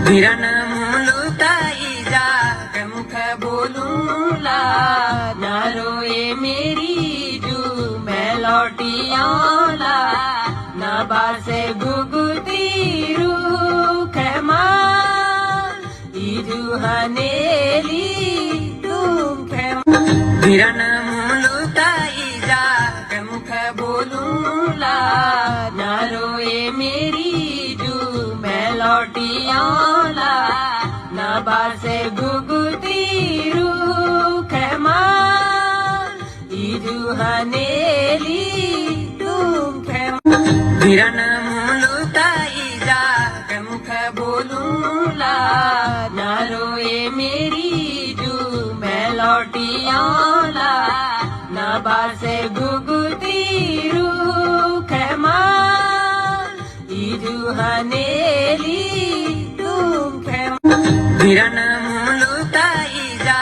বিরান মুলুকাই যা মুখে बोलूला ना रोए मेरी जू मेलोटियाला ना बासे गुगुती रूख इजू हनेली तुम বিরান মুলুকাই যা মুখে बोलूला ना रोए मेरी जू मेलोटियाला ना बासे गुगुती रूख इजू हनेली तुम বিরান মুলুকাই যা মুখে बोलूला ना रोए मेरी जू मेलोटियाला ना बासे गुगुती रूख इजू हनेली तुम বিরান মুলুকাই যা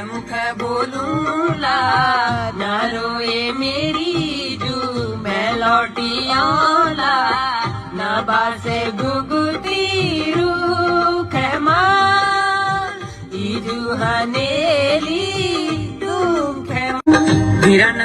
মুখে बोलूला ना रोए मेरी जू मेलोटियाला ना बासे गुगुती रूख इजू हनेली तुम বিরান